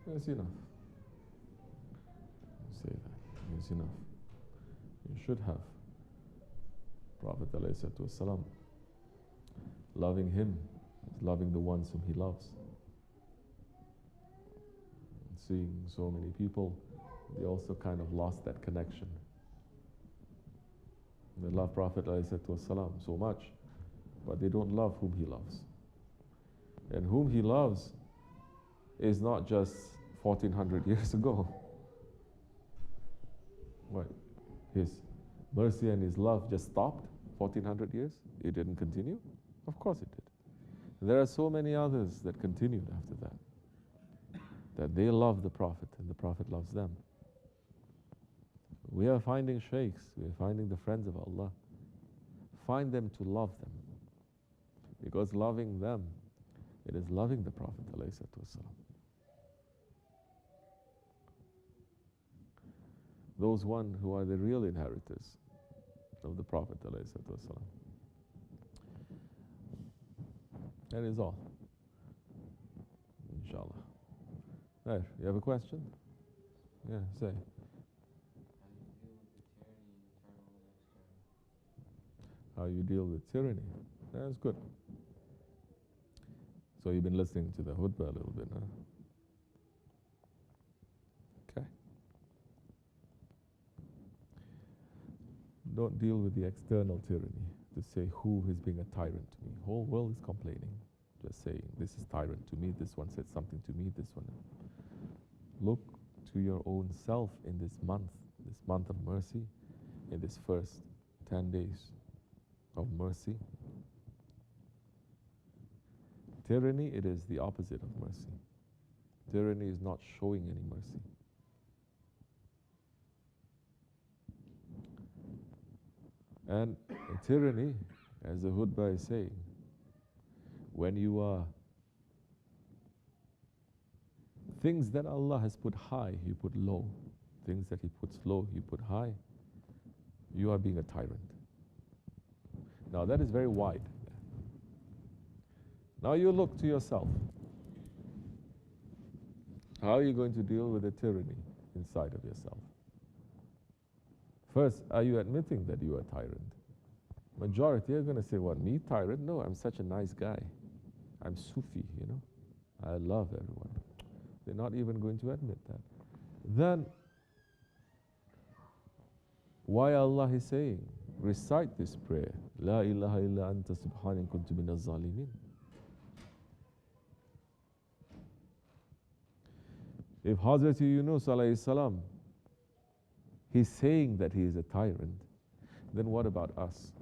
That's enough. Say that. It's enough. You should have. Prophet ﷺ, loving him is loving the ones whom he loves. Seeing so many people, they also kind of lost that connection. They love Prophet ﷺ so much, but they don't love whom he loves. And whom he loves is not just 1400 years ago. What? His mercy and his love just stopped 1400 years? It didn't continue? Of course it did. There are so many others that continued after that, that they love the Prophet and the Prophet loves them. We are finding shaykhs, we are finding the friends of Allah. Find them to love them. Because loving them, it is loving the Prophet ﷺ. Those one who are the real inheritors of the Prophet ﷺ. That is all. Inshallah. There, you have a question? Yeah, say. How you deal with tyranny? That's good. So you've been listening to the khutbah a little bit, huh? Okay. Don't deal with the external tyranny to say who is being a tyrant to me. Whole world is complaining. Just saying, this is tyrant to me, this one said something to me, this one. Look to your own self in this month of mercy, in this first 10 days of mercy. Tyranny, it is the opposite of mercy. Tyranny is not showing any mercy. And tyranny, as the khutbah is saying, when you are things that Allah has put high, you put low. Things that He puts low, you put high. You are being a tyrant. Now that is very wide. Now you look to yourself. How are you going to deal with the tyranny inside of yourself? First, are you admitting that you are a tyrant? Majority are going to say, what, me tyrant? No, I'm such a nice guy. I'm Sufi, you know. I love everyone. They're not even going to admit that. Then, why Allah is saying, recite this prayer, La ilaha illa anta subhanak kuntu minaz zalimin. If Hazrat Yunus alayhi salam, he's saying that he is a tyrant, then what about us?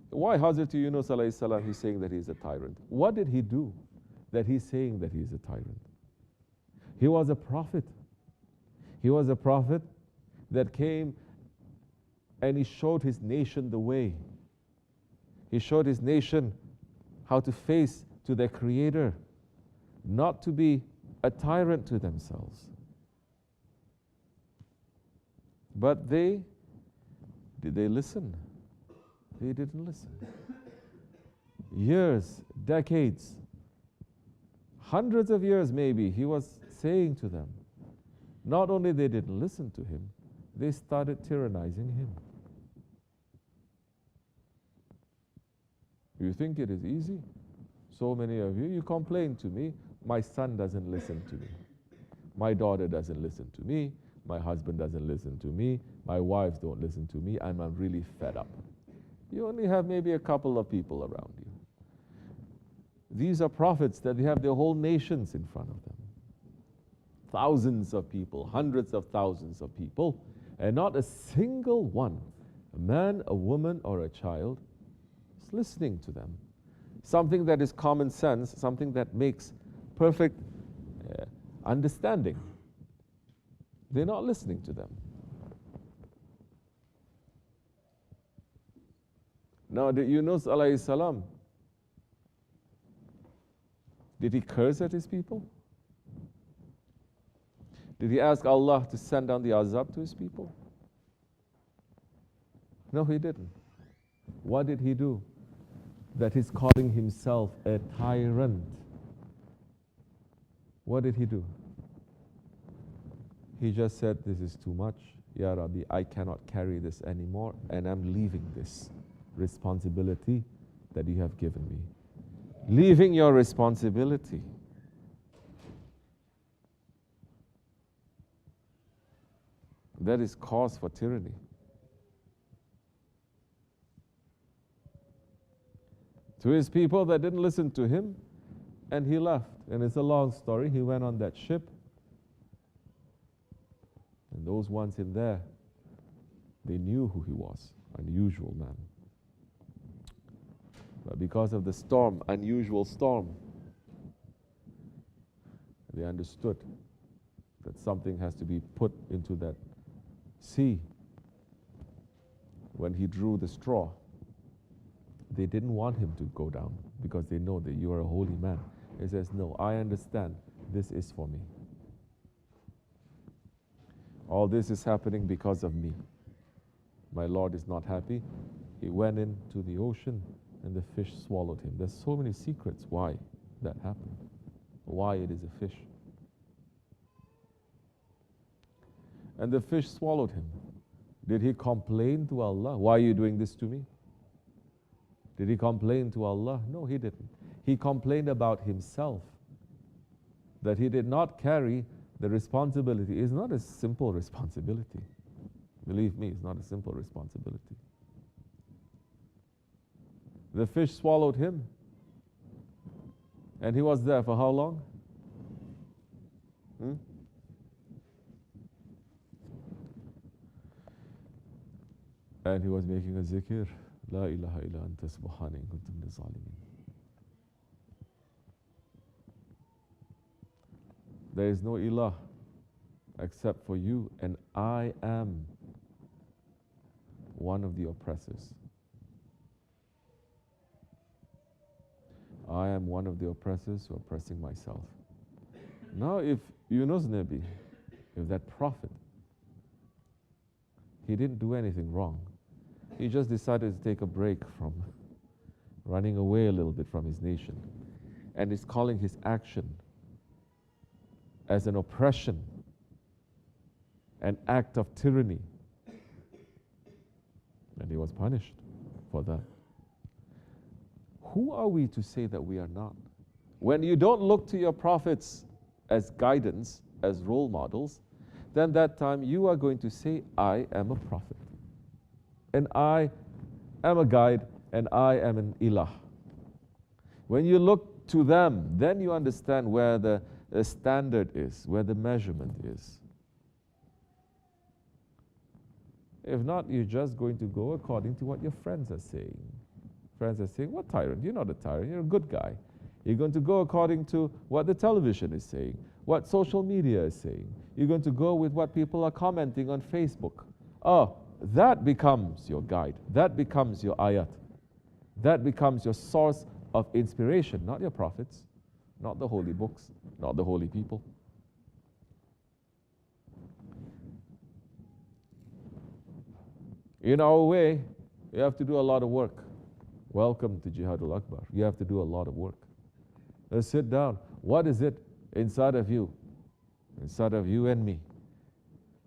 Why Hazrat Yunus alayhi salam, he's saying that he is a tyrant? What did he do that he's saying that he is a tyrant? He was a prophet. He was a prophet that came and he showed his nation the way. He showed his nation how to face to their Creator, not to be a tyrant to themselves. But did they listen? They didn't listen. Years, decades, hundreds of years maybe, he was saying to them. Not only they didn't listen to him, they started tyrannizing him. You think it is easy? So many of you, you complain to me, my son doesn't listen to me. My daughter doesn't listen to me. My husband doesn't listen to me. My wives don't listen to me. I'm really fed up. You only have maybe a couple of people around you. These are prophets that they have their whole nations in front of them. Thousands of people, hundreds of thousands of people, and not a single one, a man, a woman, or a child, is listening to them. Something that is common sense, something that makes perfect understanding. They're not listening to them. Now, did Yunus alayhi salam, did he curse at his people? Did he ask Allah to send down the azab to his people? No, he didn't. What did he do? That he's calling himself a tyrant. What did he do? He just said, this is too much. Ya Rabbi, I cannot carry this anymore, and I'm leaving this responsibility that you have given me. Leaving your responsibility. That is cause for tyranny. To his people that didn't listen to him, and he left. And it's a long story. He went on that ship. And those ones in there, they knew who he was. Unusual man. But because of the storm, unusual storm, they understood that something has to be put into that sea. When he drew the straw, they didn't want him to go down because they know that you are a holy man. He says, no, I understand. This is for me. All this is happening because of me. My Lord is not happy. He went into the ocean and the fish swallowed him. There's so many secrets why that happened, why it is a fish. And the fish swallowed him. Did he complain to Allah? Why are you doing this to me? Did he complain to Allah? No, he didn't. He complained about himself, that he did not carry the responsibility. It's not a simple responsibility. Believe me, it's not a simple responsibility. The fish swallowed him. And he was there for how long? And he was making a zikr. La ilaha illa anta subhana in kuntum min zalimin. There is no ilah except for you, and I am one of the oppressors. I am one of the oppressors who are oppressing myself. Now if Yunus Nabi, if that prophet, he didn't do anything wrong. He just decided to take a break from running away a little bit from his nation. And is calling his action as an oppression, an act of tyranny. And he was punished for that. Who are we to say that we are not? When you don't look to your prophets as guidance, as role models, then that time you are going to say, I am a prophet. And I am a guide, and I am an ilah. When you look to them, then you understand where the standard is, where the measurement is. If not, you're just going to go according to what your friends are saying. Friends are saying, what tyrant? You're not a tyrant, you're a good guy. You're going to go according to what the television is saying, what social media is saying. You're going to go with what people are commenting on Facebook. Oh, that becomes your guide. That becomes your ayat. That becomes your source of inspiration, not your prophets, not the holy books, not the holy people. In our way, you have to do a lot of work. Welcome to Jihadul Akbar. You have to do a lot of work. Let's sit down. What is it inside of you and me,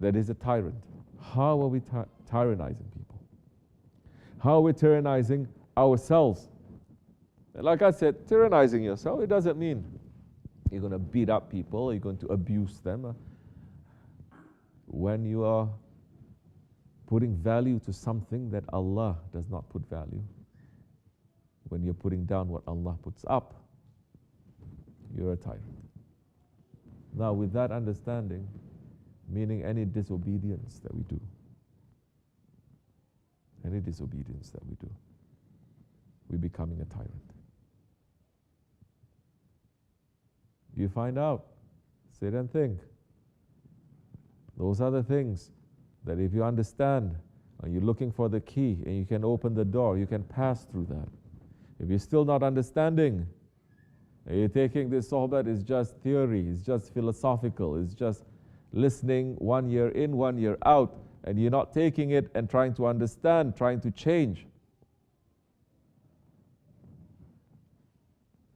that is a tyrant? How are we tyrannizing people? How are we tyrannizing ourselves? And like I said, tyrannizing yourself, it doesn't mean you're going to beat up people, you're going to abuse them. When you are putting value to something that Allah does not put value, when you're putting down what Allah puts up, you're a tyrant. Now with that understanding, meaning any disobedience that we do, we're becoming a tyrant. You find out, sit and think. Those are the things that if you understand, and you're looking for the key, and you can open the door, you can pass through that. If you're still not understanding, and you're taking this sohbat is just theory, it's just philosophical, it's just listening 1 year in, 1 year out, and you're not taking it and trying to understand, trying to change,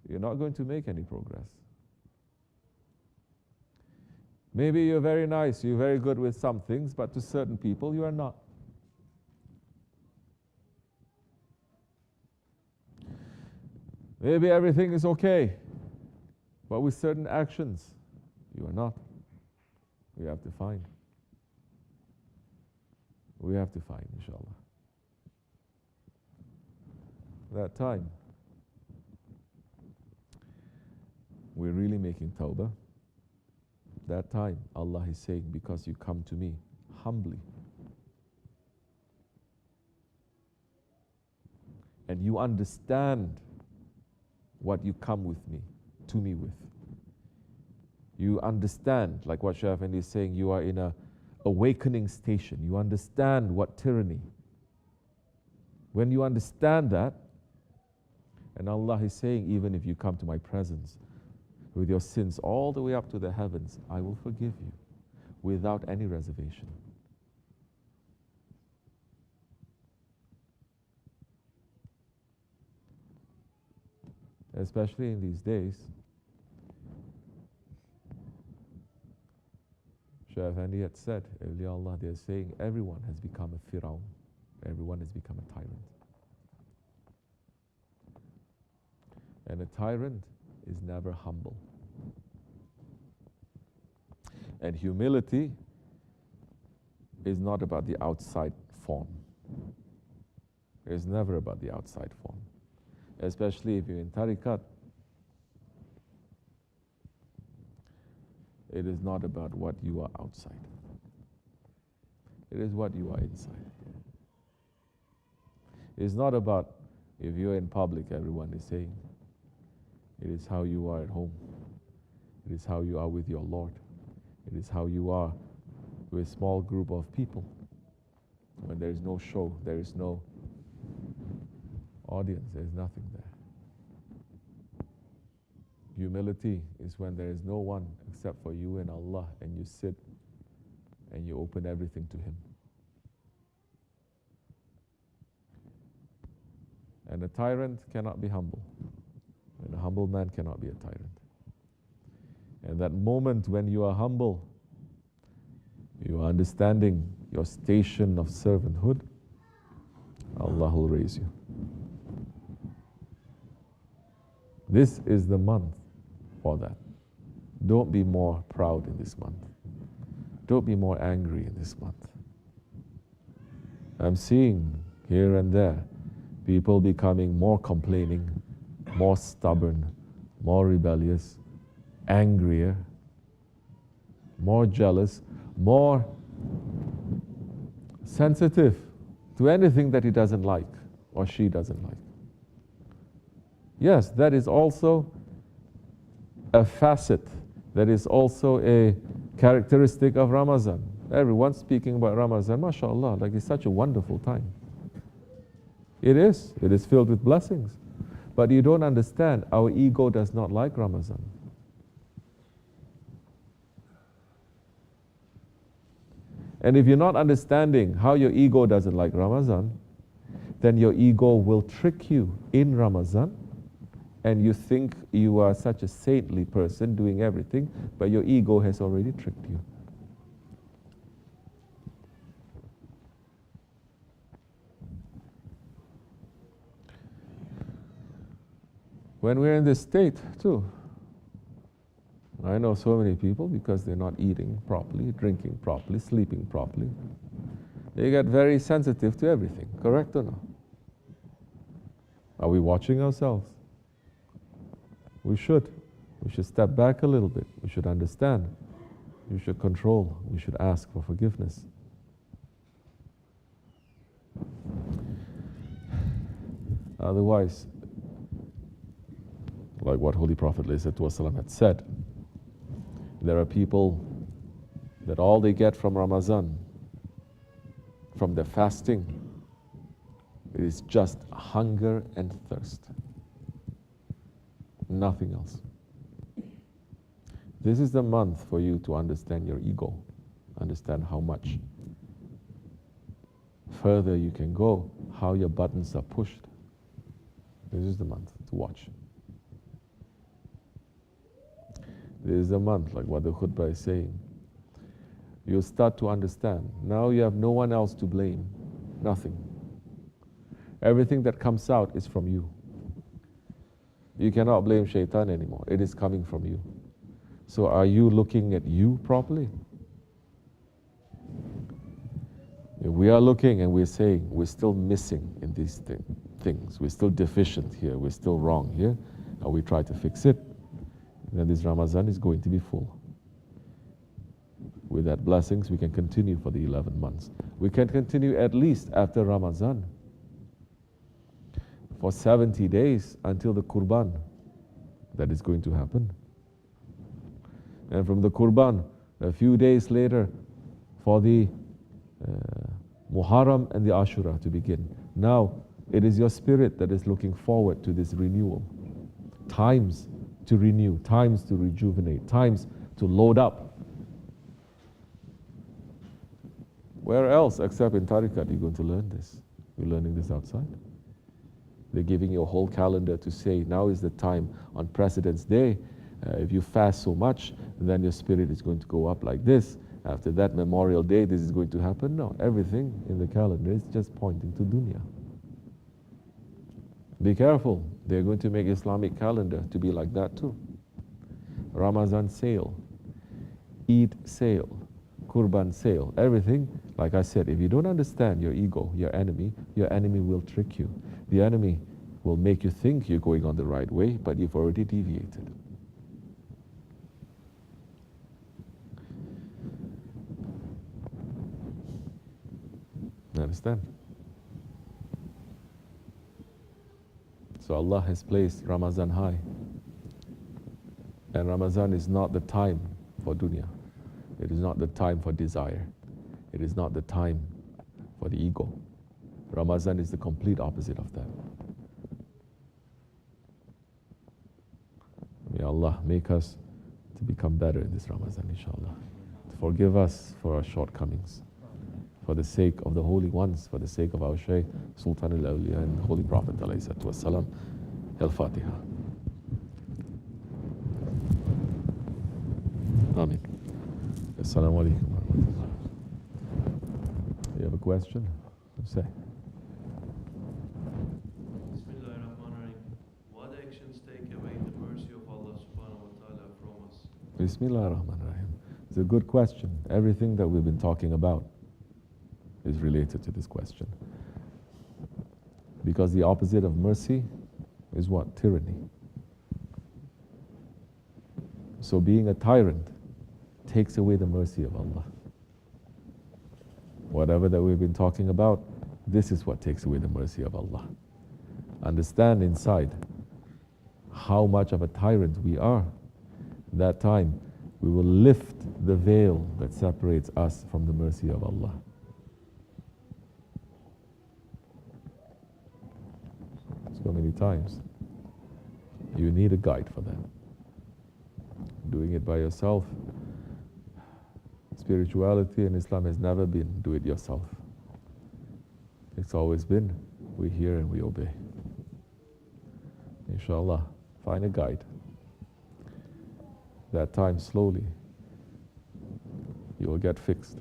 you're not going to make any progress. Maybe you're very nice, you're very good with some things, but to certain people you are not. Maybe everything is okay, but with certain actions, you are not. We have to find. We have to find, inshallah. That time, we're really making tawbah. That time, Allah is saying, because you come to me humbly, and you understand what you come with me, to me with. You understand, like what Shaykh Efendi is saying, you are in a awakening station. You understand what tyranny. When you understand that, and Allah is saying, even if you come to my presence with your sins all the way up to the heavens, I will forgive you without any reservation. Especially in these days, Shaykh Efendi had said, Awliya Allah, they're saying everyone has become a Firaun, everyone has become a tyrant. And a tyrant is never humble. And humility is not about the outside form. It's never about the outside form. Especially if you're in tariqat, it is not about what you are outside. It is what you are inside. It's not about if you're in public, everyone is saying. It is how you are at home. It is how you are with your Lord. It is how you are with a small group of people. When there is no show, there is no audience, there is nothing there. Humility is when there is no one except for you and Allah, and you sit and you open everything to Him. And a tyrant cannot be humble, and a humble man cannot be a tyrant. And that moment when you are humble, you are understanding your station of servanthood, Allah will raise you. This is the month for that. Don't be more proud in this month. Don't be more angry in this month. I'm seeing here and there people becoming more complaining, more stubborn, more rebellious, angrier, more jealous, more sensitive to anything that he doesn't like or she doesn't like. Yes, that is also a facet, that is also a characteristic of Ramazan. Everyone's speaking about Ramazan, mashallah, like it's such a wonderful time. It is filled with blessings. But you don't understand, our ego does not like Ramazan. And if you're not understanding how your ego doesn't like Ramazan, then your ego will trick you in Ramazan, and you think you are such a saintly person doing everything, but your ego has already tricked you. When we're in this state too, I know so many people, because they're not eating properly, drinking properly, sleeping properly, they get very sensitive to everything, correct or not? Are we watching ourselves? We should. We should step back a little bit. We should understand. We should control. We should ask for forgiveness. Otherwise, like what Holy Prophet ﷺ had said, there are people that all they get from Ramazan, from their fasting, it is just hunger and thirst. Nothing else. This is the month for you to understand your ego, understand how much further you can go, how your buttons are pushed. This is the month to watch. This is the month, like what the khutbah is saying, you'll start to understand. Now you have no one else to blame, nothing. Everything that comes out is from you. You cannot blame shaitan anymore. It is coming from you. So are you looking at you properly? If we are looking and we're saying we're still missing in these things, we're still deficient here, we're still wrong here, and we try to fix it, then this Ramazan is going to be full. With that blessings, we can continue for the 11 months. We can continue at least after Ramazan for 70 days until the Qurban. That is going to happen. And from the Qurban, a few days later, for the Muharram and the Ashura to begin. Now, it is your spirit that is looking forward to this renewal. Times to renew, times to rejuvenate, times to load up. Where else except in Tariqat you're going to learn this? You're learning this outside. They're giving you a whole calendar to say now is the time on President's Day. If you fast so much, then your spirit is going to go up like this. After that Memorial Day, this is going to happen. No, everything in the calendar is just pointing to dunya. Be careful. They're going to make Islamic calendar to be like that too. Ramazan sale, Eid sale, Qurban sale, everything. Like I said, if you don't understand your ego, your enemy will trick you. The enemy will make you think you're going on the right way, but you've already deviated. You understand? So Allah has placed Ramazan high. And Ramazan is not the time for dunya. It is not the time for desire. It is not the time for the ego. Ramazan is the complete opposite of that. May Allah make us to become better in this Ramazan, inshallah. Forgive us for our shortcomings. For the sake of the holy ones, for the sake of our Shaykh, Sultan al-Awliya and the Holy Prophet ﷺ. Al-Fatiha. Ameen. Assalamu alaikum wa rahmatullah. You have a question? Say. Bismillahirrahmanirrahim. What actions take away the mercy of Allah subhanahu wa ta'ala from us? Bismillahirrahmanirrahim. It's a good question. Everything that we've been talking about is related to this question. Because the opposite of mercy is what? Tyranny. So being a tyrant takes away the mercy of Allah. Whatever that we've been talking about, this is what takes away the mercy of Allah. Understand inside how much of a tyrant we are. That time we will lift the veil that separates us from the mercy of Allah. So many times. You need a guide for that. Doing it by yourself. Spirituality in Islam has never been do it yourself. It's always been we hear and we obey. Inshallah, find a guide. That time slowly you will get fixed.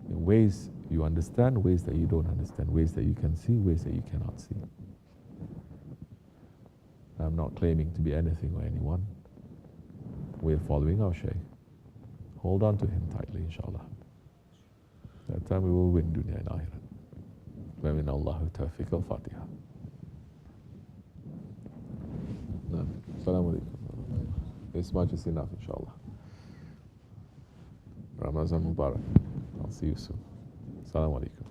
In ways you understand, ways that you don't understand, ways that you can see, ways that you cannot see. I'm not claiming to be anything or anyone. We're following our Shaykh. Hold on to him tightly, inshallah. That time we will win dunya and akhirat. Wa min Allahu tawfiq al-Fatiha. Assalamu alaikum. This much is enough, inshallah. Ramazan Mubarak. I'll see you soon. Assalamu alaikum.